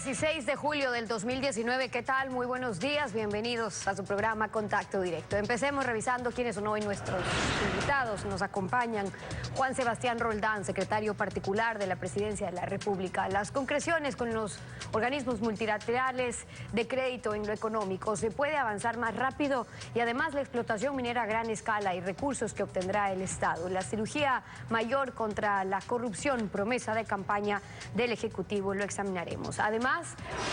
16 de julio del 2019, ¿qué tal? Muy buenos días, bienvenidos a su programa Contacto Directo. Empecemos revisando quiénes son hoy nuestros invitados. Nos acompañan Juan Sebastián Roldán, secretario particular de la Presidencia de la República. Las concreciones con los organismos multilaterales de crédito en lo económico. ¿Se puede avanzar más rápido? Y además la explotación minera a gran escala y recursos que obtendrá el Estado. La cirugía mayor contra la corrupción, promesa de campaña del Ejecutivo, lo examinaremos. Además,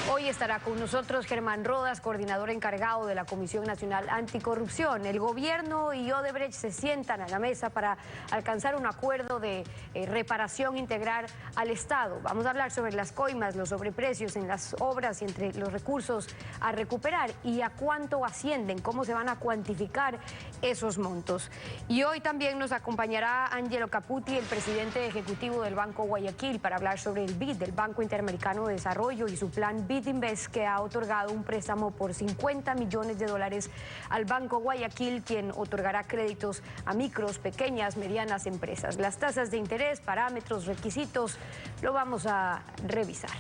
hoy estará con nosotros Germán Rodas, coordinador encargado de la Comisión Nacional Anticorrupción. El gobierno y Odebrecht se sientan a la mesa para alcanzar un acuerdo de reparación integral al Estado. Vamos a hablar sobre las coimas, los sobreprecios en las obras y entre los recursos a recuperar y a cuánto ascienden, cómo se van a cuantificar esos montos. Y hoy también nos acompañará Angelo Caputi, el presidente ejecutivo del Banco Guayaquil, para hablar sobre el BID, del Banco Interamericano de Desarrollo, y su plan BID Invest, que ha otorgado un préstamo por $50 millones al Banco Guayaquil, quien otorgará créditos a micros, pequeñas, medianas empresas. Las tasas de interés, parámetros, requisitos, lo vamos a revisar.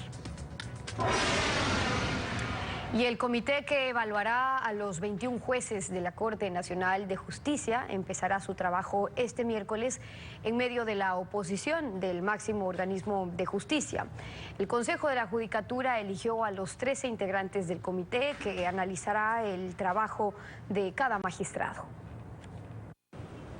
Y el comité que evaluará a los 21 jueces de la Corte Nacional de Justicia empezará su trabajo este miércoles en medio de la oposición del máximo organismo de justicia. El Consejo de la Judicatura eligió a los 13 integrantes del comité que analizará el trabajo de cada magistrado.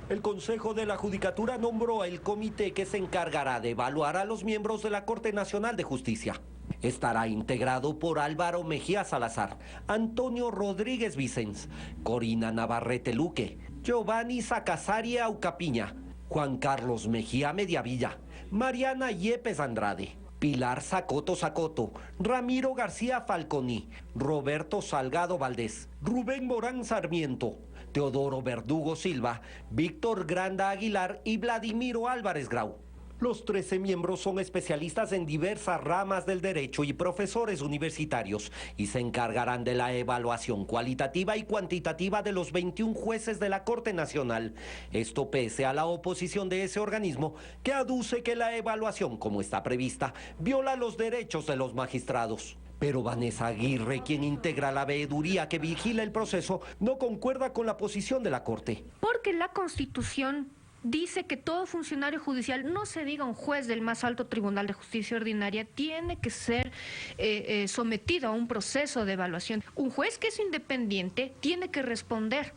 El Consejo de la Judicatura nombró el comité que se encargará de evaluar a los miembros de la Corte Nacional de Justicia. Estará integrado por Álvaro Mejía Salazar, Antonio Rodríguez Vicens, Corina Navarrete Luque, Giovanni Sacasari Aucapiña, Juan Carlos Mejía Mediavilla, Mariana Yepes Andrade, Pilar Sacoto, Ramiro García Falconi, Roberto Salgado Valdés, Rubén Morán Sarmiento, Teodoro Verdugo Silva, Víctor Granda Aguilar y Vladimiro Álvarez Grau. Los 13 miembros son especialistas en diversas ramas del derecho y profesores universitarios y se encargarán de la evaluación cualitativa y cuantitativa de los 21 jueces de la Corte Nacional. Esto pese a la oposición de ese organismo que aduce que la evaluación, como está prevista, viola los derechos de los magistrados. Pero Vanessa Aguirre, quien integra la veeduría que vigila el proceso, no concuerda con la posición de la Corte. Porque la Constitución dice que todo funcionario judicial, no se diga un juez del más alto Tribunal de Justicia Ordinaria, tiene que ser sometido a un proceso de evaluación. Un juez que es independiente tiene que responder.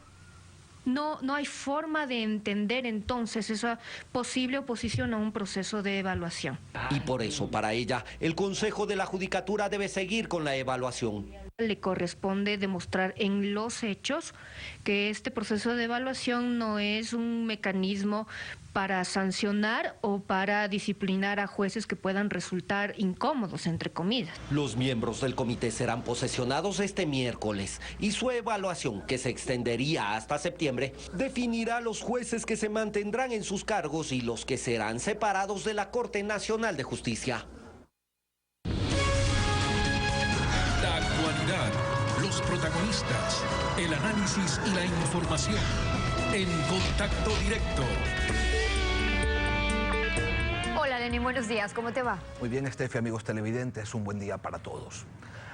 No hay forma de entender entonces esa posible oposición a un proceso de evaluación. Y por eso, para ella, el Consejo de la Judicatura debe seguir con la evaluación. Le corresponde demostrar en los hechos que este proceso de evaluación no es un mecanismo para sancionar o para disciplinar a jueces que puedan resultar incómodos, entre comillas. Los miembros del comité serán posesionados este miércoles y su evaluación, que se extendería hasta septiembre, definirá los jueces que se mantendrán en sus cargos y los que serán separados de la Corte Nacional de Justicia. La actualidad, los protagonistas, el análisis y la información en Contacto Directo. Hola Lenín, buenos días, ¿cómo te va? Muy bien, Estefi, amigos televidentes, un buen día para todos.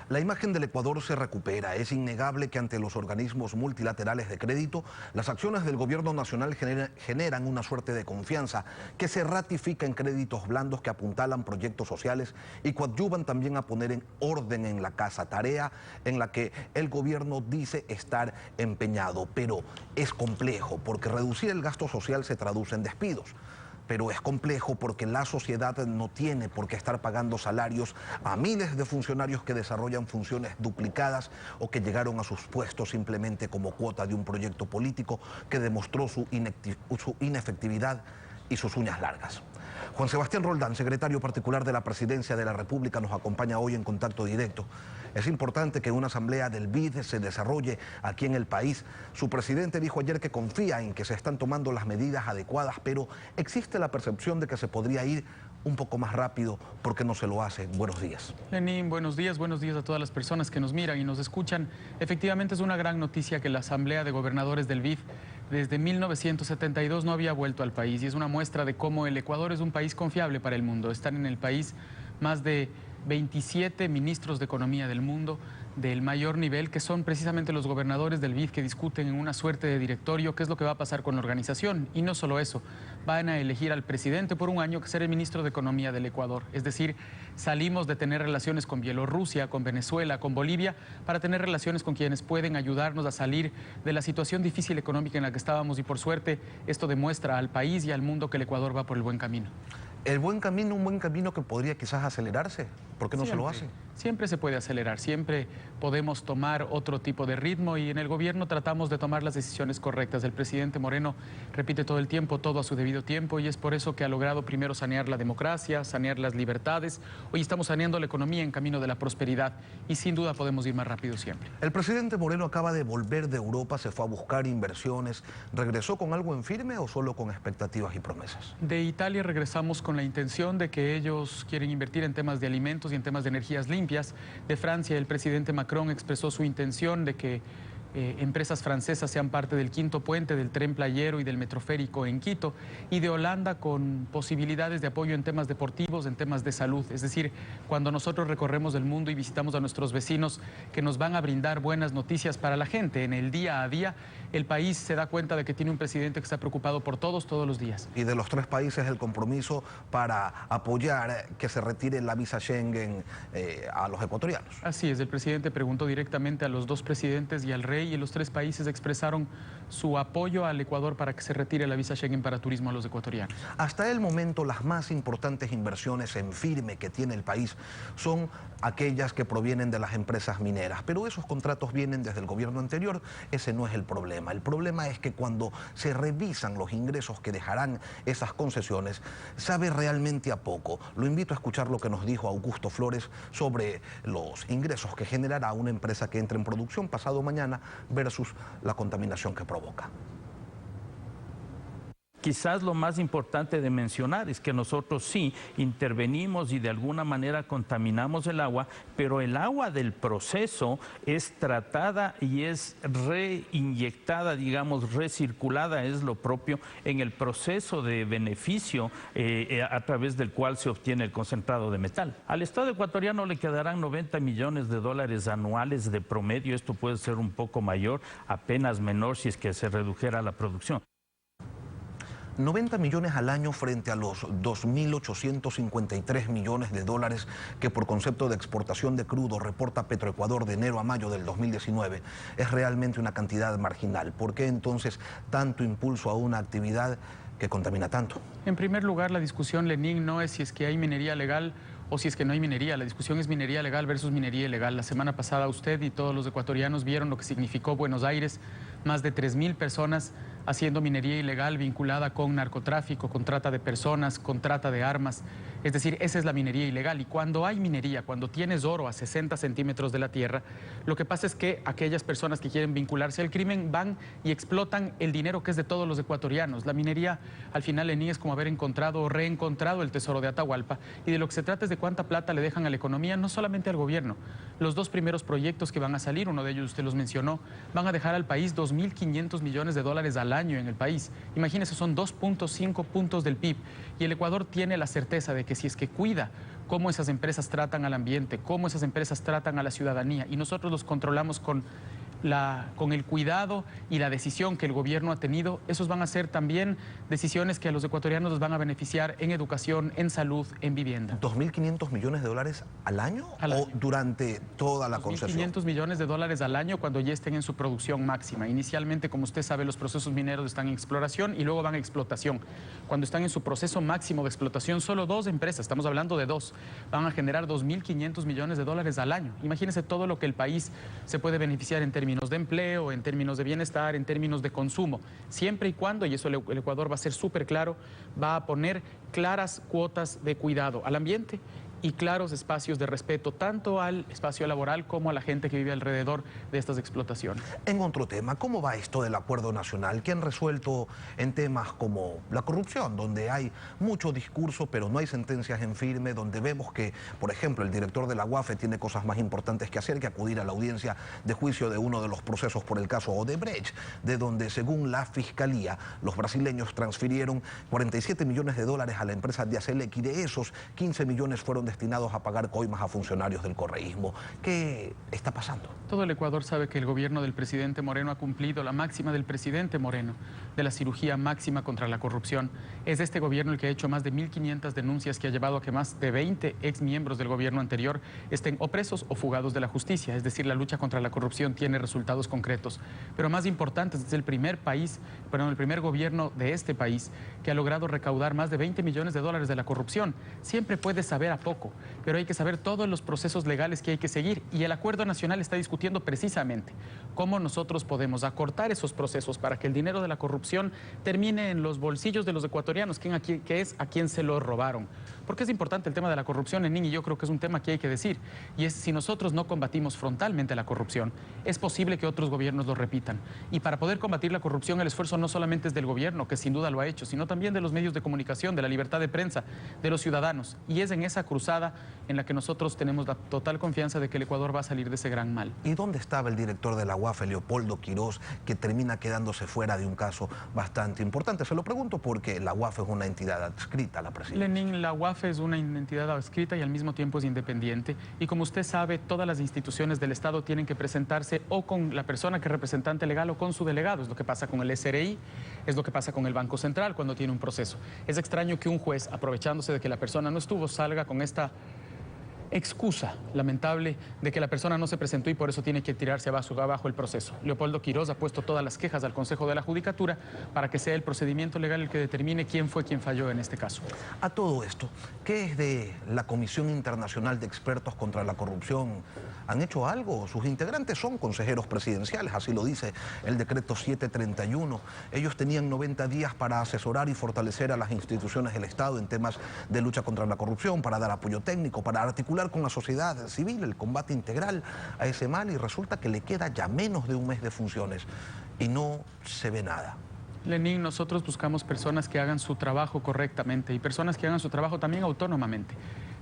La imagen del Ecuador se recupera. Es innegable que ante los organismos multilaterales de crédito, las acciones del gobierno nacional generan una suerte de confianza que se ratifica en créditos blandos que apuntalan proyectos sociales y coadyuvan también a poner en orden en la casa, tarea en la que el gobierno dice estar empeñado. Pero es complejo porque reducir el gasto social se traduce en despidos. Pero es complejo porque la sociedad no tiene por qué estar pagando salarios a miles de funcionarios que desarrollan funciones duplicadas o que llegaron a sus puestos simplemente como cuota de un proyecto político que demostró su inefectividad y sus uñas largas. Juan Sebastián Roldán, secretario particular de la Presidencia de la República, nos acompaña hoy en Contacto Directo. Es importante que una asamblea del BID se desarrolle aquí en el país. Su presidente dijo ayer que confía en que se están tomando las medidas adecuadas, pero existe la percepción de que se podría ir un poco más rápido porque no se lo hace. Buenos días. Lenín, buenos días a todas las personas que nos miran y nos escuchan. Efectivamente es una gran noticia que la Asamblea de Gobernadores del BID desde 1972 no había vuelto al país y es una muestra de cómo el Ecuador es un país confiable para el mundo. Están en el país más de 27 ministros de economía del mundo del mayor nivel, que son precisamente los gobernadores del BID, que discuten en una suerte de directorio qué es lo que va a pasar con la organización. Y no solo eso, van a elegir al presidente por un año que será el ministro de Economía del Ecuador. Es decir, salimos de tener relaciones con Bielorrusia, con Venezuela, con Bolivia, para tener relaciones con quienes pueden ayudarnos a salir de la situación difícil económica en la que estábamos, y por suerte esto demuestra al país y al mundo que el Ecuador va por el buen camino. El buen camino, un buen camino que podría quizás acelerarse. ¿Por qué no se lo hace? Siempre se puede acelerar, siempre podemos tomar otro tipo de ritmo, y en el gobierno tratamos de tomar las decisiones correctas. El presidente Moreno repite todo el tiempo, todo a su debido tiempo, y es por eso que ha logrado primero sanear la democracia, sanear las libertades. Hoy estamos saneando la economía en camino de la prosperidad, y sin duda podemos ir más rápido siempre. El presidente Moreno acaba de volver de Europa, se fue a buscar inversiones. ¿Regresó con algo en firme o solo con expectativas y promesas? De Italia regresamos con la intención de que ellos quieren invertir en temas de alimentos y en temas de energías limpias. De Francia, el presidente Macron expresó su intención de que empresas francesas sean parte del quinto puente, del tren playero y del metroférico en Quito, y de Holanda con posibilidades de apoyo en temas deportivos, en temas de salud. Es decir, cuando nosotros recorremos el mundo y visitamos a nuestros vecinos que nos van a brindar buenas noticias para la gente en el día a día, el país se da cuenta de que tiene un presidente que está preocupado por todos los días. Y de los tres países el compromiso para apoyar que se retire la visa Schengen a los ecuatorianos. Así es, el presidente preguntó directamente a los dos presidentes y al rey, y los tres países expresaron su apoyo al Ecuador para que se retire la visa Schengen para turismo a los ecuatorianos. Hasta el momento, las más importantes inversiones en firme que tiene el país son aquellas que provienen de las empresas mineras, pero esos contratos vienen desde el gobierno anterior. Ese no es el problema. El problema es que cuando se revisan los ingresos que dejarán esas concesiones, sabe realmente a poco. Lo invito a escuchar lo que nos dijo Augusto Flores sobre los ingresos que generará una empresa que entre en producción pasado mañana versus la contaminación que provoca. Quizás lo más importante de mencionar es que nosotros sí intervenimos y de alguna manera contaminamos el agua, pero el agua del proceso es tratada y es reinyectada, digamos, recirculada, es lo propio, en el proceso de beneficio a través del cual se obtiene el concentrado de metal. Al Estado ecuatoriano le quedarán 90 millones de dólares anuales de promedio. Esto puede ser un poco mayor, apenas menor si es que se redujera la producción. 90 millones al año frente a los 2.853 millones de dólares que por concepto de exportación de crudo reporta Petroecuador de enero a mayo del 2019. Es realmente una cantidad marginal. ¿Por qué entonces tanto impulso a una actividad que contamina tanto? En primer lugar, la discusión, Lenín, no es si es que hay minería legal o si es que no hay minería. La discusión es minería legal versus minería ilegal. La semana pasada usted y todos los ecuatorianos vieron lo que significó Buenos Aires, más de 3.000 personas haciendo minería ilegal vinculada con narcotráfico, con trata de personas, con trata de armas. Es decir, esa es la minería ilegal. Y cuando hay minería, cuando tienes oro a 60 centímetros de la tierra, lo que pasa es que aquellas personas que quieren vincularse al crimen van y explotan el dinero que es de todos los ecuatorianos. La minería, al final, Lenín, es como haber encontrado o reencontrado el tesoro de Atahualpa, y de lo que se trata es de cuánta plata le dejan a la economía, no solamente al gobierno. Los dos primeros proyectos que van a salir, uno de ellos usted los mencionó, van a dejar al país 2.500 millones de dólares al año en el país. Imagínense, son 2.5 puntos del PIB, y el Ecuador tiene la certeza de que si es que cuida cómo esas empresas tratan al ambiente, cómo esas empresas tratan a la ciudadanía, y nosotros los controlamos con el cuidado y la decisión que el gobierno ha tenido, esos van a ser también decisiones que a los ecuatorianos los van a beneficiar en educación, en salud, en vivienda. ¿2.500 millones de dólares al año o durante toda la concesión? 2.500 millones de dólares al año cuando ya estén en su producción máxima. Inicialmente, como usted sabe, los procesos mineros están en exploración y luego van a explotación. Cuando están en su proceso máximo de explotación, solo dos empresas, estamos hablando de dos, van a generar 2.500 millones de dólares al año. Imagínense todo lo que el país se puede beneficiar en términos de empleo, en términos de bienestar, en términos de consumo, siempre y cuando, y eso el Ecuador va a ser súper claro, va a poner claras cuotas de cuidado al ambiente y claros espacios de respeto tanto al espacio laboral como a la gente que vive alrededor de estas explotaciones. En otro tema, ¿cómo va esto del acuerdo nacional que han resuelto en temas como la corrupción, donde hay mucho discurso pero no hay sentencias en firme, donde vemos que, por ejemplo, el director de la UAFE tiene cosas más importantes que hacer que acudir a la audiencia de juicio de uno de los procesos por el caso Odebrecht, de donde, según la Fiscalía, los brasileños transfirieron 47 millones de dólares a la empresa Diaselec y de esos 15 millones fueron destinados a pagar coimas a funcionarios del correísmo. ¿Qué está pasando? Todo el Ecuador sabe que el gobierno del presidente Moreno ha cumplido la máxima del presidente Moreno, de la cirugía máxima contra la corrupción. Es este gobierno el que ha hecho más de 1.500 denuncias, que ha llevado a que más de 20 exmiembros del gobierno anterior estén o presos o fugados de la justicia. Es decir, la lucha contra la corrupción tiene resultados concretos. Pero más importante, es el primer gobierno de este país que ha logrado recaudar más de 20 millones de dólares de la corrupción. Siempre puedes saber a poco, pero hay que saber todos los procesos legales que hay que seguir, y el Acuerdo Nacional está discutiendo precisamente cómo nosotros podemos acortar esos procesos para que el dinero de la corrupción termine en los bolsillos de los ecuatorianos, que es a quien se lo robaron. Porque es importante el tema de la corrupción, Lenín, y yo creo que es un tema que hay que decir, y es: si nosotros no combatimos frontalmente la corrupción, es posible que otros gobiernos lo repitan. Y para poder combatir la corrupción, el esfuerzo no solamente es del gobierno, que sin duda lo ha hecho, sino también de los medios de comunicación, de la libertad de prensa, de los ciudadanos. Y es en esa cruzada en la que nosotros tenemos la total confianza de que el Ecuador va a salir de ese gran mal. ¿Y dónde estaba el director de la UAFE, Leopoldo Quirós, que termina quedándose fuera de un caso bastante importante? Se lo pregunto porque la UAFE es una entidad adscrita a la presidencia. Lenín, la UAFE es una entidad adscrita y al mismo tiempo es independiente. Y como usted sabe, todas las instituciones del Estado tienen que presentarse o con la persona que es representante legal o con su delegado. Es lo que pasa con el SRI, es lo que pasa con el Banco Central cuando tiene un proceso. Es extraño que un juez, aprovechándose de que la persona no estuvo, salga con esta excusa lamentable de que la persona no se presentó y por eso tiene que tirarse abajo el proceso. Leopoldo Quirós ha puesto todas las quejas al Consejo de la Judicatura para que sea el procedimiento legal el que determine quién fue quien falló en este caso. A todo esto, ¿qué es de la Comisión Internacional de Expertos contra la Corrupción? ¿Han hecho algo? Sus integrantes son consejeros presidenciales, así lo dice el decreto 731. Ellos tenían 90 días para asesorar y fortalecer a las instituciones del Estado en temas de lucha contra la corrupción, para dar apoyo técnico, para articular con la sociedad civil el combate integral a ese mal, y resulta que le queda ya menos de un mes de funciones y no se ve nada. Lenín, nosotros buscamos personas que hagan su trabajo correctamente y personas que hagan su trabajo también autónomamente.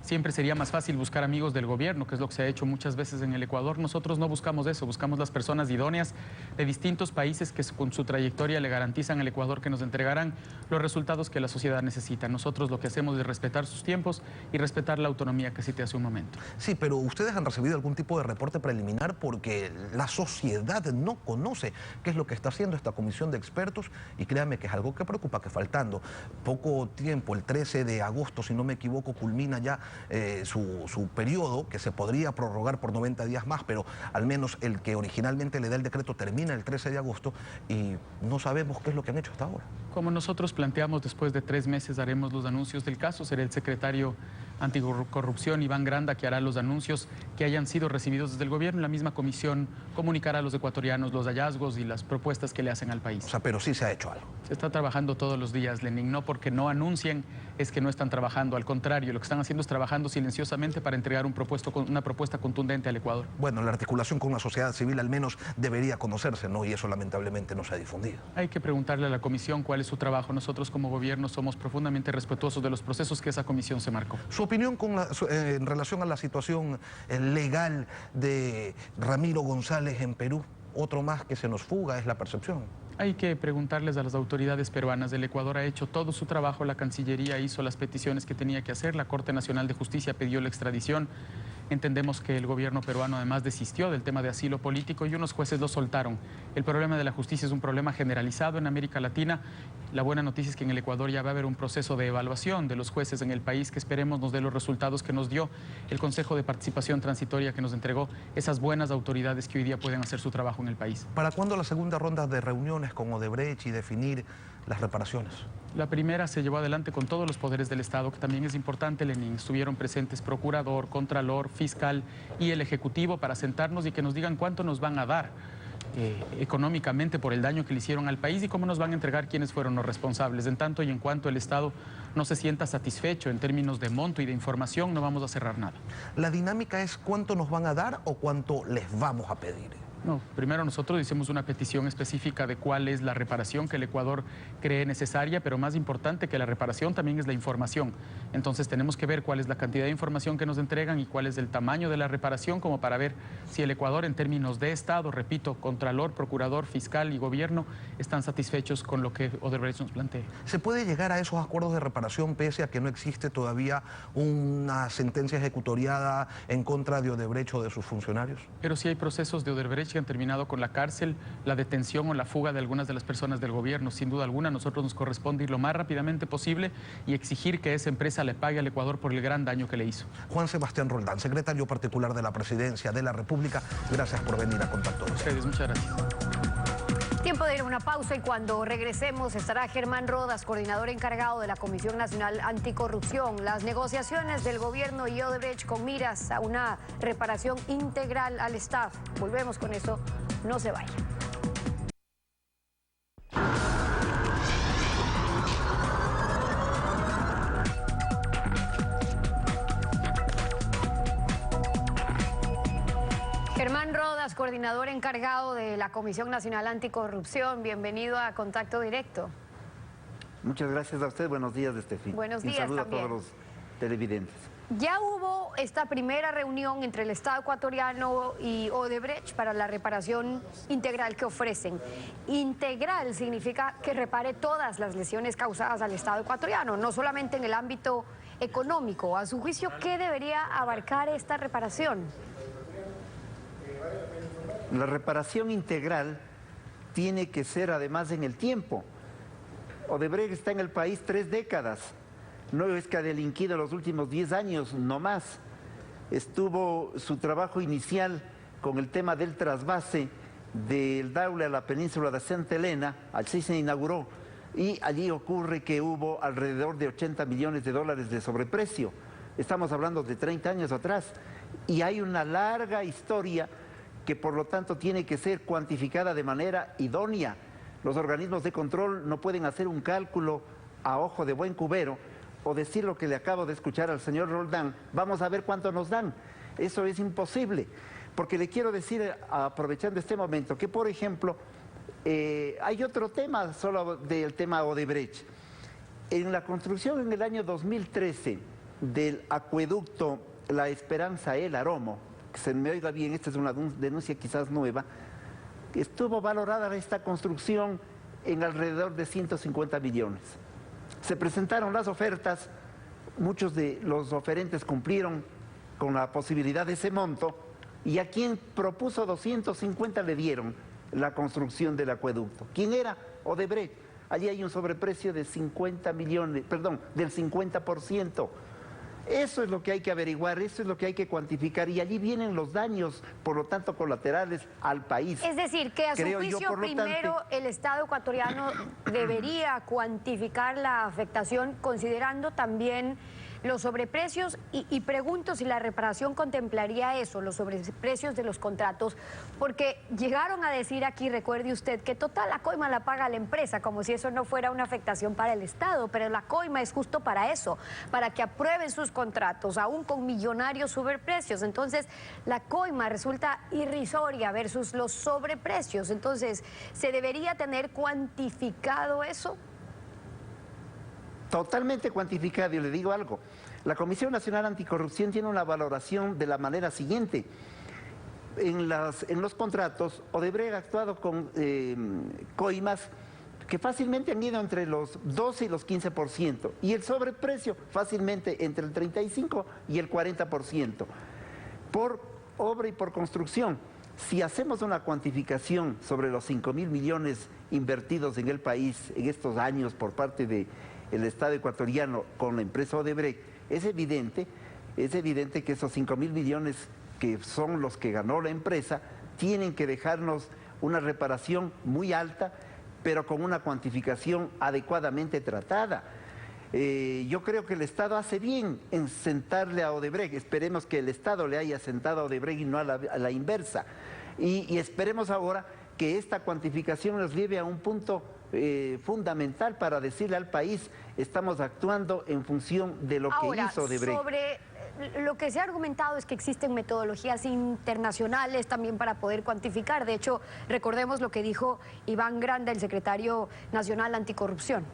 Siempre sería más fácil buscar amigos del gobierno, que es lo que se ha hecho muchas veces en el Ecuador. Nosotros no buscamos eso, buscamos las personas idóneas de distintos países que con su trayectoria le garantizan al Ecuador que nos entregarán los resultados que la sociedad necesita. Nosotros lo que hacemos es respetar sus tiempos y respetar la autonomía que cité hace un momento. Sí, pero ustedes han recibido algún tipo de reporte preliminar, porque la sociedad no conoce qué es lo que está haciendo esta comisión de expertos, y créanme que es algo que preocupa, que faltando poco tiempo, el 13 de agosto, si no me equivoco, culmina ya su periodo, que se podría prorrogar por 90 días más, pero al menos el que originalmente le da el decreto termina el 13 de agosto y no sabemos qué es lo que han hecho hasta ahora. Como nosotros planteamos, después de 3 meses haremos los anuncios del caso. Será el secretario anticorrupción, Iván Granda, que hará los anuncios que hayan sido recibidos desde el gobierno. La misma comisión comunicará a los ecuatorianos los hallazgos y las propuestas que le hacen al país. O sea, pero sí se ha hecho algo. Se está trabajando todos los días, Lenín. No porque no anuncien es que no están trabajando. Al contrario, lo que están haciendo es trabajando silenciosamente para entregar una propuesta contundente al Ecuador. Bueno, la articulación con la sociedad civil al menos debería conocerse, ¿no? Y eso lamentablemente no se ha difundido. Hay que preguntarle a la comisión cuál es su trabajo. Nosotros como gobierno somos profundamente respetuosos de los procesos que esa comisión se marcó. Su opinión en relación a la situación legal de Ramiro González en Perú. Otro más que se nos fuga, es la percepción. Hay que preguntarles a las autoridades peruanas. El Ecuador ha hecho todo su trabajo, la Cancillería hizo las peticiones que tenía que hacer, la Corte Nacional de Justicia pidió la extradición. Entendemos que el gobierno peruano además desistió del tema de asilo político y unos jueces lo soltaron. El problema de la justicia es un problema generalizado en América Latina. La buena noticia es que en el Ecuador ya va a haber un proceso de evaluación de los jueces en el país que esperemos nos dé los resultados que nos dio el Consejo de Participación Transitoria, que nos entregó esas buenas autoridades que hoy día pueden hacer su trabajo en el país. ¿Para cuándo la segunda ronda de reuniones con Odebrecht y definir las reparaciones? La primera se llevó adelante con todos los poderes del Estado, que también es importante, Lenín. Estuvieron presentes procurador, contralor, fiscal y el Ejecutivo para sentarnos y que nos digan cuánto nos van a dar económicamente por el daño que le hicieron al país y cómo nos van a entregar quiénes fueron los responsables. En tanto y en cuanto el Estado no se sienta satisfecho en términos de monto y de información, no vamos a cerrar nada. ¿La dinámica es cuánto nos van a dar o cuánto les vamos a pedir? No, primero nosotros hicimos una petición específica de cuál es la reparación que el Ecuador cree necesaria, pero más importante que la reparación también es la información. Entonces tenemos que ver cuál es la cantidad de información que nos entregan y cuál es el tamaño de la reparación, como para ver si el Ecuador en términos de Estado, repito, Contralor, Procurador, Fiscal y Gobierno están satisfechos con lo que Odebrecht nos plantea. ¿Se puede llegar a esos acuerdos de reparación pese a que no existe todavía una sentencia ejecutoriada en contra de Odebrecht o de sus funcionarios? Pero sí hay procesos de Odebrecht que han terminado con la cárcel, la detención o la fuga de algunas de las personas del gobierno. Sin duda alguna, a nosotros nos corresponde ir lo más rápidamente posible y exigir que esa empresa le pague al Ecuador por el gran daño que le hizo. Juan Sebastián Roldán, secretario particular de la Presidencia de la República, gracias por venir a Contacto. Ustedes, muchas gracias. Tiempo de ir a una pausa y cuando regresemos estará Germán Rodas, coordinador encargado de la Comisión Nacional Anticorrupción. Las negociaciones del gobierno y Odebrecht con miras a una reparación integral al staff. Volvemos con eso, no se vayan. Germán Rodas, coordinador encargado de la Comisión Nacional Anticorrupción, bienvenido a Contacto Directo. Muchas gracias a usted, buenos días desde fin. Buenos días un saludo también. a todos los televidentes. Ya hubo esta primera reunión entre el Estado ecuatoriano y Odebrecht para la reparación integral que ofrecen. Integral significa que repare todas las lesiones causadas al Estado ecuatoriano, no solamente en el ámbito económico. A su juicio, ¿qué debería abarcar esta reparación? La reparación integral tiene que ser además en el tiempo. Odebrecht está en el país 3 décadas. No es que ha delinquido los últimos 10 años, no más. Estuvo su trabajo inicial con el tema del trasvase del Daule a la península de Santa Elena, así se inauguró, y allí ocurre que hubo alrededor de 80 millones de dólares de sobreprecio. Estamos hablando de 30 años atrás. Y hay una larga historia que por lo tanto tiene que ser cuantificada de manera idónea. Los organismos de control no pueden hacer un cálculo a ojo de buen cubero o decir lo que le acabo de escuchar al señor Roldán, vamos a ver cuánto nos dan. Eso es imposible, porque le quiero decir, aprovechando este momento, que por ejemplo, hay otro tema solo del tema Odebrecht. En la construcción en el año 2013 del acueducto La Esperanza El Aromo, que se me oiga bien, esta es una denuncia quizás nueva, estuvo valorada esta construcción en alrededor de 150 millones. Se presentaron las ofertas, muchos de los oferentes cumplieron con la posibilidad de ese monto, y a quien propuso 250 le dieron la construcción del acueducto. ¿Quién era? Odebrecht. Allí hay un sobreprecio de 50 millones, perdón, del 50%. Eso es lo que hay que averiguar, eso es lo que hay que cuantificar, y allí vienen los daños, por lo tanto, colaterales al país. Es decir, que a su juicio primero el Estado ecuatoriano debería cuantificar la afectación considerando también los sobreprecios y pregunto si la reparación contemplaría eso, los sobreprecios de los contratos, porque llegaron a decir aquí, recuerde usted, que total la coima la paga la empresa, como si eso no fuera una afectación para el Estado, pero la coima es justo para eso, para que aprueben sus contratos, aún con millonarios sobreprecios. Entonces, la coima resulta irrisoria versus los sobreprecios. Entonces, ¿se debería tener cuantificado eso? Totalmente cuantificado, y le digo algo. La Comisión Nacional Anticorrupción tiene una valoración de la manera siguiente. En los contratos, Odebrecht ha actuado con coimas que fácilmente han ido entre los 12 y los 15%, y el sobreprecio fácilmente entre el 35 y el 40%, por obra y por construcción. Si hacemos una cuantificación sobre los 5.000 millones invertidos en el país en estos años por parte del Estado ecuatoriano con la empresa Odebrecht, es evidente que esos 5.000 millones que son los que ganó la empresa tienen que dejarnos una reparación muy alta, pero con una cuantificación adecuadamente tratada. Yo creo que el Estado hace bien en sentarle a Odebrecht. Esperemos que el Estado le haya sentado a Odebrecht y no a la inversa. Y esperemos ahora que esta cuantificación nos lleve a un punto fundamental para decirle al país, estamos actuando en función de lo que hizo Odebrecht. Sobre lo que se ha argumentado es que existen metodologías internacionales también para poder cuantificar. De hecho, recordemos lo que dijo Iván Granda, el secretario nacional anticorrupción.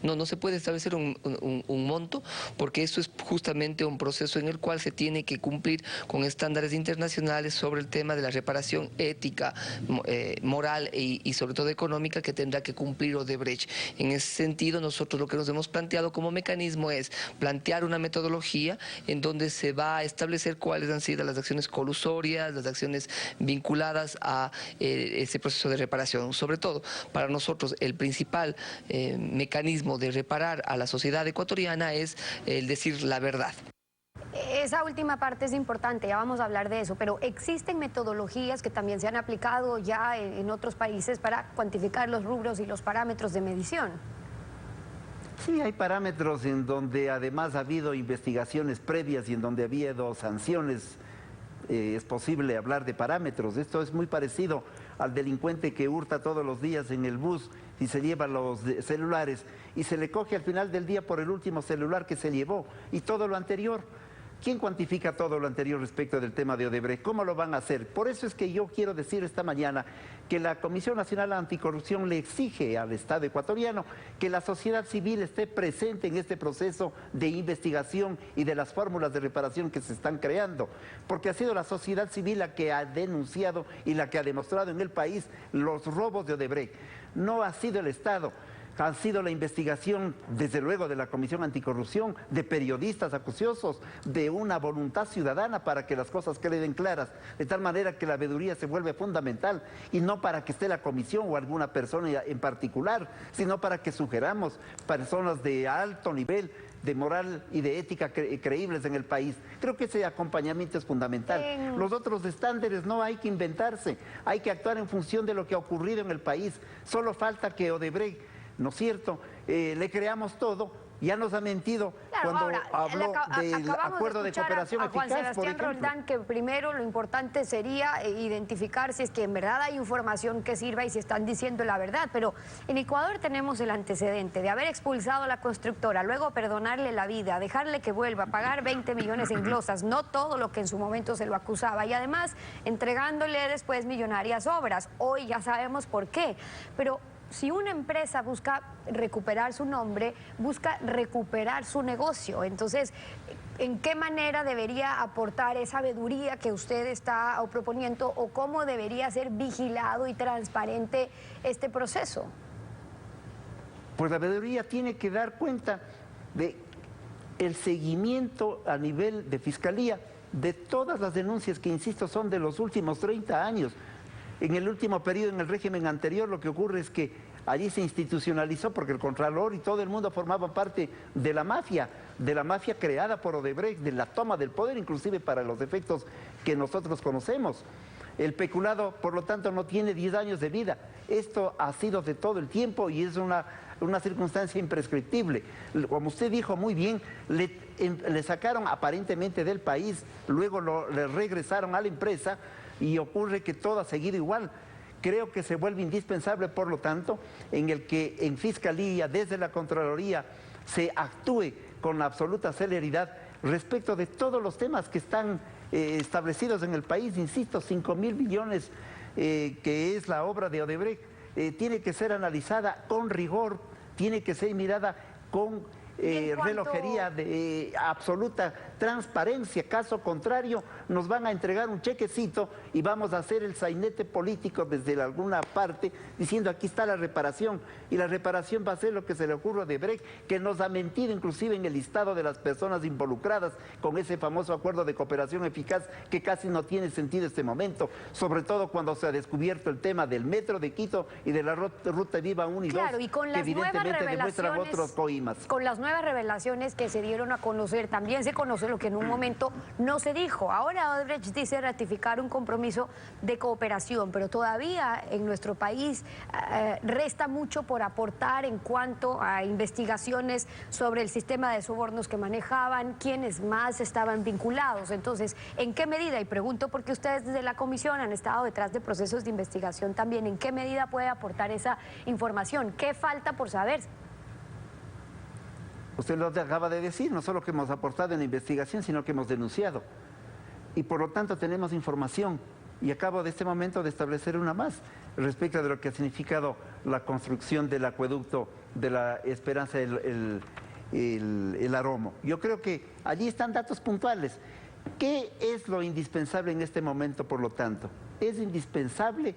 No se puede establecer un monto porque esto es justamente un proceso en el cual se tiene que cumplir con estándares internacionales sobre el tema de la reparación ética, moral y sobre todo económica que tendrá que cumplir Odebrecht. En ese sentido, nosotros lo que nos hemos planteado como mecanismo es plantear una metodología en donde se va a establecer cuáles han sido las acciones colusorias, las acciones vinculadas a ese proceso de reparación. Sobre todo, para nosotros el principal mecanismo de reparar a la sociedad ecuatoriana es el decir la verdad. Esa última parte es importante, ya vamos a hablar de eso, pero existen metodologías que también se han aplicado ya en otros países para cuantificar los rubros y los parámetros de medición. Sí, hay parámetros en donde además ha habido investigaciones previas y en donde ha habido sanciones. Es posible hablar de parámetros. Esto es muy parecido al delincuente que hurta todos los días en el bus y se lleva los celulares y se le coge al final del día por el último celular que se llevó y todo lo anterior. ¿Quién cuantifica todo lo anterior respecto del tema de Odebrecht? ¿Cómo lo van a hacer? Por eso es que yo quiero decir esta mañana que la Comisión Nacional Anticorrupción le exige al Estado ecuatoriano que la sociedad civil esté presente en este proceso de investigación y de las fórmulas de reparación que se están creando, porque ha sido la sociedad civil la que ha denunciado y la que ha demostrado en el país los robos de Odebrecht. No ha sido el Estado. Ha sido la investigación, desde luego, de la Comisión Anticorrupción, de periodistas acuciosos, de una voluntad ciudadana para que las cosas queden claras, de tal manera que la veeduría se vuelve fundamental, y no para que esté la comisión o alguna persona en particular, sino para que sugeramos personas de alto nivel de moral y de ética creíbles en el país. Creo que ese acompañamiento es fundamental. Los otros estándares no hay que inventarse, hay que actuar en función de lo que ha ocurrido en el país. Solo falta que Odebrecht, ¿no es cierto?, le creamos todo. Ya nos ha mentido cuando habló del acuerdo de cooperación eficaz, Juan Sebastián Roldán, que primero lo importante sería identificar si es que en verdad hay información que sirva y si están diciendo la verdad. Pero en Ecuador tenemos el antecedente de haber expulsado a la constructora, luego perdonarle la vida, dejarle que vuelva, pagar 20 millones en glosas, no todo lo que en su momento se lo acusaba, y además entregándole después millonarias obras. Hoy ya sabemos por qué, pero si una empresa busca recuperar su nombre, busca recuperar su negocio. Entonces, ¿en qué manera debería aportar esa veeduría que usted está proponiendo o cómo debería ser vigilado y transparente este proceso? Pues la veeduría tiene que dar cuenta de el seguimiento a nivel de fiscalía de todas las denuncias que, insisto, son de los últimos 30 años. En el último periodo, en el régimen anterior, lo que ocurre es que allí se institucionalizó porque el Contralor y todo el mundo formaban parte de la mafia creada por Odebrecht, de la toma del poder, inclusive para los efectos que nosotros conocemos. El peculado, por lo tanto, no tiene 10 años de vida. Esto ha sido de todo el tiempo y es una circunstancia imprescriptible. Como usted dijo muy bien, le sacaron aparentemente del país, luego le regresaron a la empresa y ocurre que todo ha seguido igual. Creo que se vuelve indispensable, por lo tanto, en el que en Fiscalía, desde la Contraloría, se actúe con absoluta celeridad respecto de todos los temas que están establecidos en el país. Insisto, 5.000 millones que es la obra de Odebrecht, tiene que ser analizada con rigor, tiene que ser mirada con relojería de absoluta transparencia. Caso contrario, nos van a entregar un chequecito y vamos a hacer el sainete político desde alguna parte diciendo aquí está la reparación, y la reparación va a ser lo que se le ocurre a Odebrecht, que nos ha mentido inclusive en el listado de las personas involucradas con ese famoso acuerdo de cooperación eficaz que casi no tiene sentido en este momento, sobre todo cuando se ha descubierto el tema del metro de Quito y de la ruta Viva 1 y 2, y con que las evidentemente demuestran otros coimas. Con las nuevas revelaciones que se dieron a conocer, también se conoce lo que en un momento no se dijo. Ahora Odebrecht dice ratificar un compromiso de cooperación, pero todavía en nuestro país resta mucho por aportar en cuanto a investigaciones sobre el sistema de sobornos que manejaban, quiénes más estaban vinculados. Entonces, ¿en qué medida? Y pregunto porque ustedes desde la comisión han estado detrás de procesos de investigación también. ¿En qué medida puede aportar esa información? ¿Qué falta por saber? Usted lo acaba de decir, no solo que hemos aportado en la investigación, sino que hemos denunciado. Y por lo tanto tenemos información. Y acabo de este momento de establecer una más respecto de lo que ha significado la construcción del acueducto de la Esperanza, el Aromo. Yo creo que allí están datos puntuales. ¿Qué es lo indispensable en este momento, por lo tanto? Es indispensable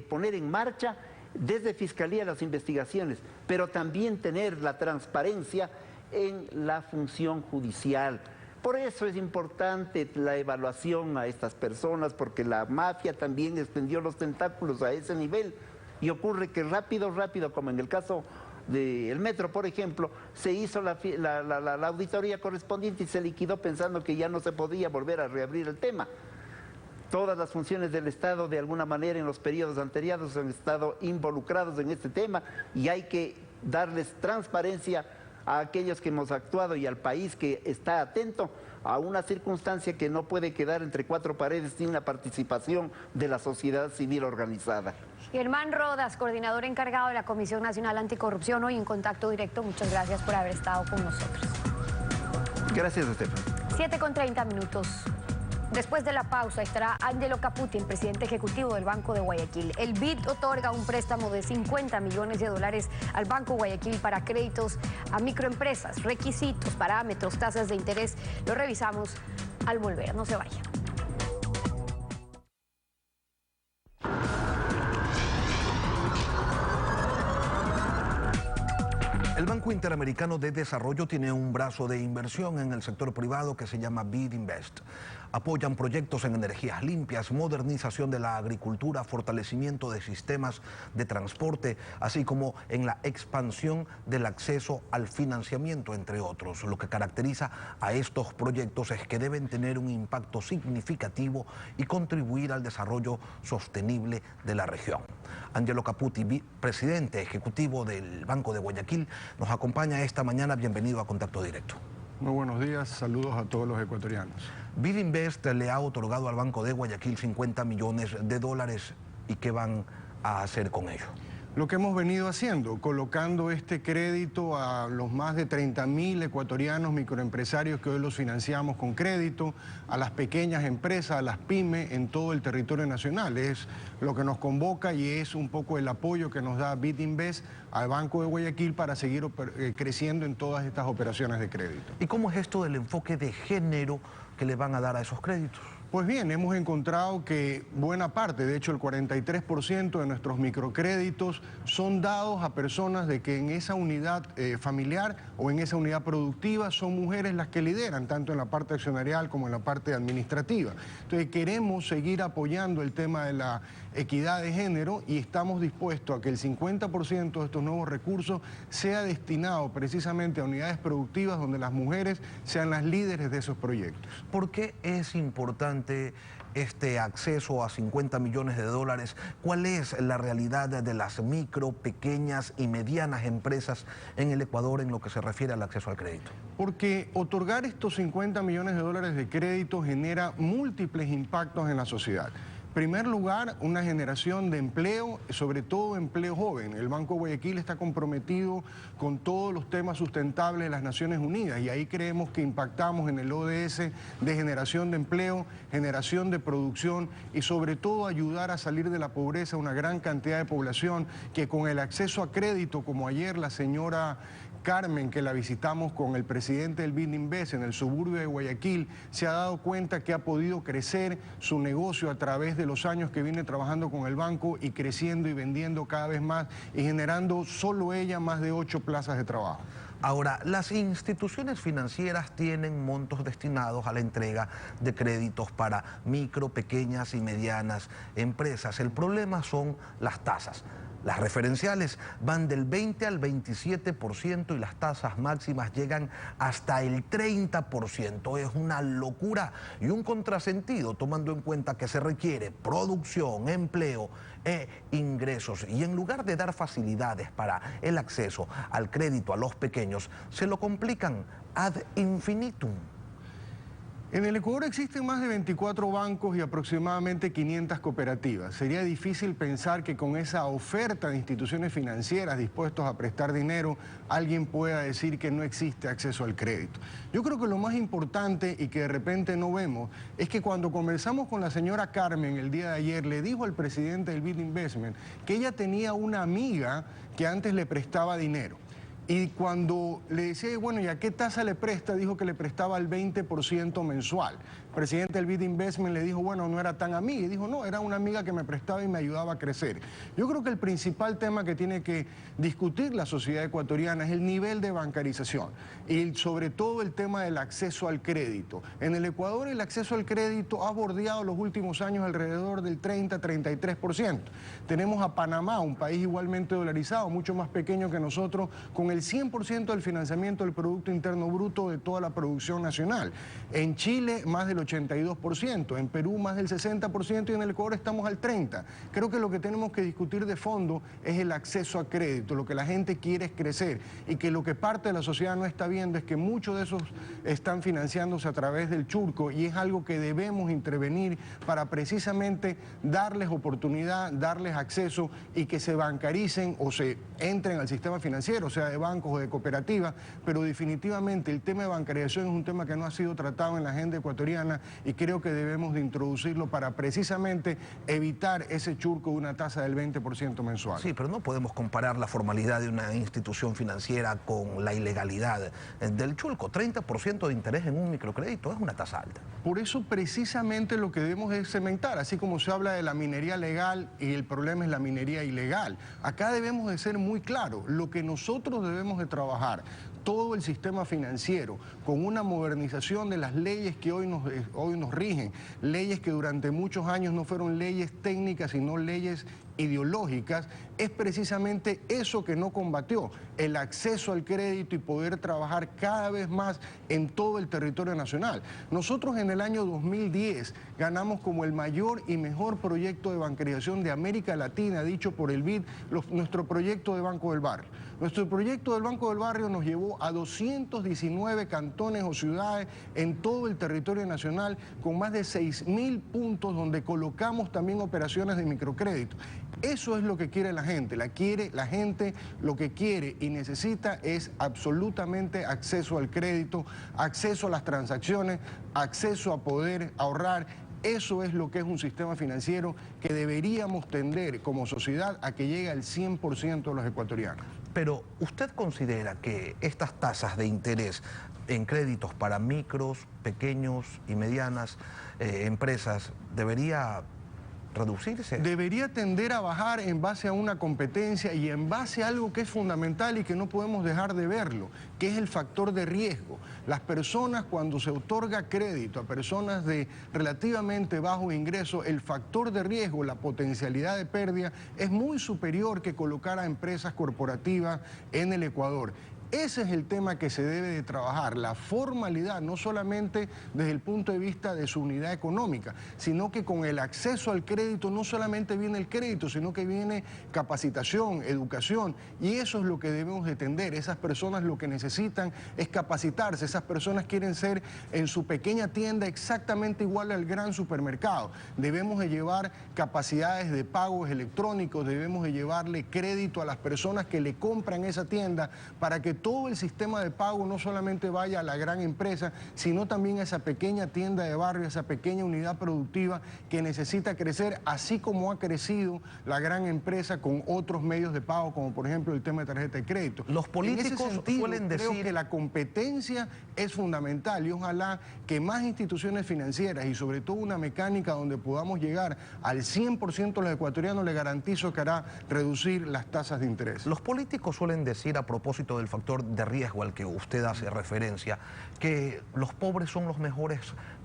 poner en marcha desde Fiscalía las investigaciones, pero también tener la transparencia en la función judicial. Por eso es importante la evaluación a estas personas, porque la mafia también extendió los tentáculos a ese nivel y ocurre que rápido, como en el caso del metro, por ejemplo, se hizo la auditoría correspondiente y se liquidó pensando que ya no se podía volver a reabrir el tema. Todas las funciones del Estado, de alguna manera, en los periodos anteriores han estado involucrados en este tema y hay que darles transparencia a aquellos que hemos actuado y al país que está atento a una circunstancia que no puede quedar entre cuatro paredes sin la participación de la sociedad civil organizada. Germán Rodas, coordinador encargado de la Comisión Nacional Anticorrupción, hoy en Contacto Directo. Muchas gracias por haber estado con nosotros. Gracias, Estefan. 7:30. Después de la pausa estará Angelo Caputi, el presidente ejecutivo del Banco de Guayaquil. El BID otorga un préstamo de $50 millones al Banco Guayaquil para créditos a microempresas, requisitos, parámetros, tasas de interés. Lo revisamos al volver. No se vayan. El Banco Interamericano de Desarrollo tiene un brazo de inversión en el sector privado que se llama BID Invest. Apoyan proyectos en energías limpias, modernización de la agricultura, fortalecimiento de sistemas de transporte, así como en la expansión del acceso al financiamiento, entre otros. Lo que caracteriza a estos proyectos es que deben tener un impacto significativo y contribuir al desarrollo sostenible de la región. Angelo Caputi, presidente ejecutivo del Banco de Guayaquil, nos acompaña esta mañana. Bienvenido a Contacto Directo. Muy buenos días, saludos a todos los ecuatorianos. BID Invest le ha otorgado al Banco de Guayaquil $50 millones. ¿Y qué van a hacer con ello? Lo que hemos venido haciendo, colocando este crédito a los más de 30.000 ecuatorianos microempresarios que hoy los financiamos con crédito, a las pequeñas empresas, a las pymes en todo el territorio nacional. Es lo que nos convoca y es un poco el apoyo que nos da BID Invest al Banco de Guayaquil para seguir creciendo en todas estas operaciones de crédito. ¿Y cómo es esto del enfoque de género que le van a dar a esos créditos? Pues bien, hemos encontrado que buena parte, de hecho el 43% de nuestros microcréditos son dados a personas de que en esa unidad familiar o en esa unidad productiva son mujeres las que lideran, tanto en la parte accionarial como en la parte administrativa. Entonces queremos seguir apoyando el tema de la equidad de género y estamos dispuestos a que el 50% de estos nuevos recursos sea destinado precisamente a unidades productivas donde las mujeres sean las líderes de esos proyectos. ¿Por qué es importante este acceso a $50 millones? ¿Cuál es la realidad de las micro, pequeñas y medianas empresas en el Ecuador en lo que se refiere al acceso al crédito? Porque otorgar estos $50 millones de crédito genera múltiples impactos en la sociedad. En primer lugar, una generación de empleo, sobre todo empleo joven. El Banco Guayaquil está comprometido con todos los temas sustentables de las Naciones Unidas y ahí creemos que impactamos en el ODS de generación de empleo, generación de producción y sobre todo ayudar a salir de la pobreza a una gran cantidad de población que con el acceso a crédito, como ayer la señora Carmen, que la visitamos con el presidente del BID Invest en el suburbio de Guayaquil, se ha dado cuenta que ha podido crecer su negocio a través de los años que viene trabajando con el banco y creciendo y vendiendo cada vez más y generando solo ella más de 8 plazas de trabajo. Ahora, las instituciones financieras tienen montos destinados a la entrega de créditos para micro, pequeñas y medianas empresas. El problema son las tasas. Las referenciales van del 20 al 27% y las tasas máximas llegan hasta el 30%. Es una locura y un contrasentido, tomando en cuenta que se requiere producción, empleo e ingresos. Y en lugar de dar facilidades para el acceso al crédito a los pequeños, se lo complican ad infinitum. En el Ecuador existen más de 24 bancos y aproximadamente 500 cooperativas. Sería difícil pensar que con esa oferta de instituciones financieras dispuestos a prestar dinero, alguien pueda decir que no existe acceso al crédito. Yo creo que lo más importante y que de repente no vemos es que cuando conversamos con la señora Carmen el día de ayer, le dijo al presidente del BID Investment que ella tenía una amiga que antes le prestaba dinero. Y cuando le decía, bueno, ¿y a qué tasa le presta? Dijo que le prestaba el 20% mensual. El presidente del BID Investment le dijo, bueno, no era tan amiga. Y dijo, no, era una amiga que me prestaba y me ayudaba a crecer. Yo creo que el principal tema que tiene que discutir la sociedad ecuatoriana es el nivel de bancarización y sobre todo el tema del acceso al crédito. En el Ecuador el acceso al crédito ha bordeado los últimos años alrededor del 30-33%. Tenemos a Panamá, un país igualmente dolarizado, mucho más pequeño que nosotros, con el 100% del financiamiento del Producto Interno Bruto de toda la producción nacional. En Chile, más del 82%, en Perú, más del 60% y en el Ecuador estamos al 30%. Creo que lo que tenemos que discutir de fondo es el acceso a crédito. Lo que la gente quiere es crecer y que lo que parte de la sociedad no está viendo es que muchos de esos están financiándose a través del churco y es algo que debemos intervenir para precisamente darles oportunidad, darles acceso y que se bancaricen o se entren al sistema financiero, sea de bancos o de cooperativas, pero definitivamente el tema de bancarización es un tema que no ha sido tratado en la agenda ecuatoriana y creo que debemos de introducirlo para precisamente evitar ese churco de una tasa del 20% mensual. Sí, pero no podemos comparar la formalidad de una institución financiera con la ilegalidad del churco. 30% de interés en un microcrédito es una tasa alta. Por eso precisamente lo que debemos es cementar, así como se habla de la minería legal y el problema es la minería ilegal. Acá debemos de ser muy claros, lo que nosotros debemos de trabajar, todo el sistema financiero, con una modernización de las leyes que hoy nos rigen, leyes que durante muchos años no fueron leyes técnicas, sino leyes ideológicas, es precisamente eso que no combatió, el acceso al crédito y poder trabajar cada vez más en todo el territorio nacional. Nosotros en el año 2010 ganamos como el mayor y mejor proyecto de bancarización de América Latina, dicho por el BID, nuestro proyecto de Banco del Barrio. Nuestro proyecto del Banco del Barrio nos llevó a 219 cantones o ciudades en todo el territorio nacional con más de 6.000 puntos donde colocamos también operaciones de microcrédito. Eso es lo que quiere la gente. La gente lo que quiere y necesita es absolutamente acceso al crédito, acceso a las transacciones, acceso a poder ahorrar. Eso es lo que es un sistema financiero que deberíamos tender como sociedad a que llegue al 100% de los ecuatorianos. Pero ¿usted considera que estas tasas de interés en créditos para micros, pequeños y medianas empresas debería reducirse? Debería tender a bajar en base a una competencia y en base a algo que es fundamental y que no podemos dejar de verlo, que es el factor de riesgo. Las personas, cuando se otorga crédito a personas de relativamente bajo ingreso, el factor de riesgo, la potencialidad de pérdida es muy superior que colocar a empresas corporativas en el Ecuador. Ese es el tema que se debe de trabajar, la formalidad, no solamente desde el punto de vista de su unidad económica, sino que con el acceso al crédito no solamente viene el crédito, sino que viene capacitación, educación, y eso es lo que debemos de tender. Esas personas lo que necesitan es capacitarse, esas personas quieren ser en su pequeña tienda exactamente igual al gran supermercado. Debemos de llevar capacidades de pagos electrónicos, debemos de llevarle crédito a las personas que le compran esa tienda para que todo el sistema de pago no solamente vaya a la gran empresa, sino también a esa pequeña tienda de barrio, a esa pequeña unidad productiva que necesita crecer, así como ha crecido la gran empresa con otros medios de pago, como por ejemplo el tema de tarjeta de crédito. Los políticos suelen decir creo que la competencia es fundamental y ojalá que más instituciones financieras y sobre todo una mecánica donde podamos llegar al 100% de los ecuatorianos, le garantizo que hará reducir las tasas de interés. Los políticos suelen decir, a propósito del factor de riesgo al que usted hace referencia, que los pobres son los mejores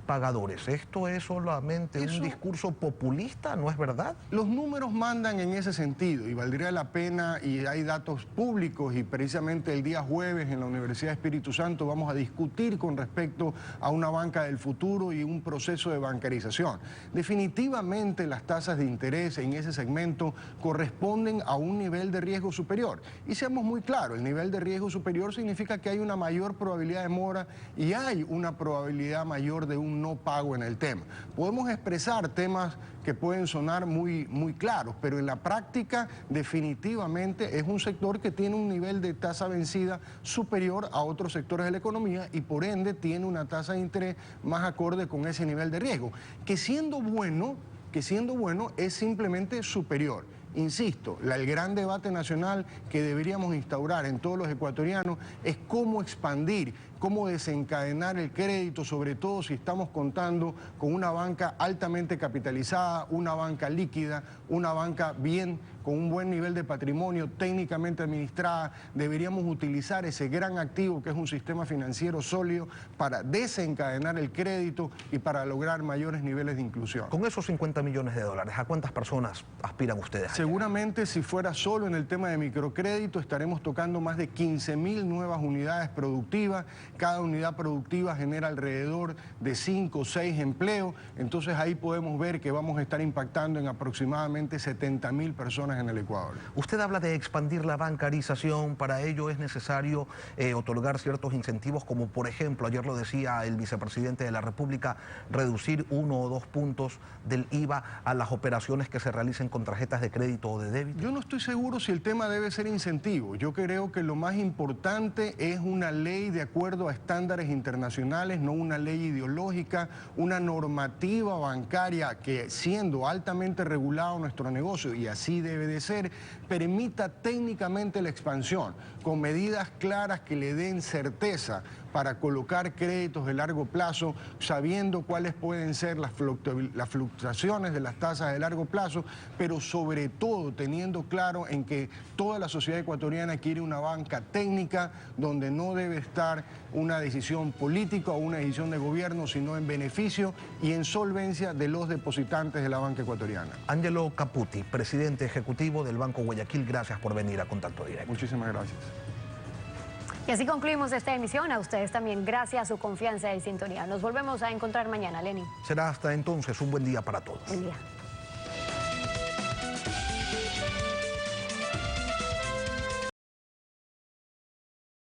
pagadores. ¿Esto es solamente un discurso populista? ¿No es verdad? Los números mandan en ese sentido y valdría la pena, y hay datos públicos, y precisamente el día jueves en la Universidad de Espíritu Santo vamos a discutir con respecto a una banca del futuro y un proceso de bancarización. Definitivamente las tasas de interés en ese segmento corresponden a un nivel de riesgo superior. Y seamos muy claros, el nivel de riesgo superior significa que hay una mayor probabilidad de mora y hay una probabilidad mayor de un un no pago en el tema. Podemos expresar temas que pueden sonar muy claros, pero en la práctica definitivamente es un sector que tiene un nivel de tasa vencida superior a otros sectores de la economía y por ende tiene una tasa de interés más acorde con ese nivel de riesgo, que siendo bueno es simplemente superior. Insisto, el gran debate nacional que deberíamos instaurar en todos los ecuatorianos es cómo expandir, cómo desencadenar el crédito, sobre todo si estamos contando con una banca altamente capitalizada, una banca líquida, una banca con un buen nivel de patrimonio, técnicamente administrada. Deberíamos utilizar ese gran activo que es un sistema financiero sólido para desencadenar el crédito y para lograr mayores niveles de inclusión. Con esos 50 millones de dólares, ¿a cuántas personas aspiran ustedes? Seguramente si fuera solo en el tema de microcrédito estaremos tocando más de 15.000 nuevas unidades productivas. Cada unidad productiva genera alrededor de 5 o 6 empleos, entonces ahí podemos ver que vamos a estar impactando en aproximadamente 70.000 personas en el Ecuador. Usted habla de expandir la bancarización, para ello es necesario otorgar ciertos incentivos, como por ejemplo, ayer lo decía el vicepresidente de la República, reducir 1 o 2 puntos del IVA a las operaciones que se realicen con tarjetas de crédito o de débito. Yo no estoy seguro si el tema debe ser incentivo. Yo creo que lo más importante es una ley de acuerdo a estándares internacionales, no una ley ideológica, una normativa bancaria que, siendo altamente regulado nuestro negocio, y así debe de ser, permita técnicamente la expansión, con medidas claras que le den certeza para colocar créditos de largo plazo, sabiendo cuáles pueden ser las fluctuaciones de las tasas de largo plazo, pero sobre todo teniendo claro en que toda la sociedad ecuatoriana quiere una banca técnica donde no debe estar una decisión política o una decisión de gobierno, sino en beneficio y en solvencia de los depositantes de la banca ecuatoriana. Angelo Caputi, presidente ejecutivo del Banco Guayaquil, gracias por venir a Contacto Directo. Muchísimas gracias. Y así concluimos esta emisión. A ustedes también, gracias a su confianza y sintonía. Nos volvemos a encontrar mañana, Lenin. Será hasta entonces un buen día para todos. Buen día.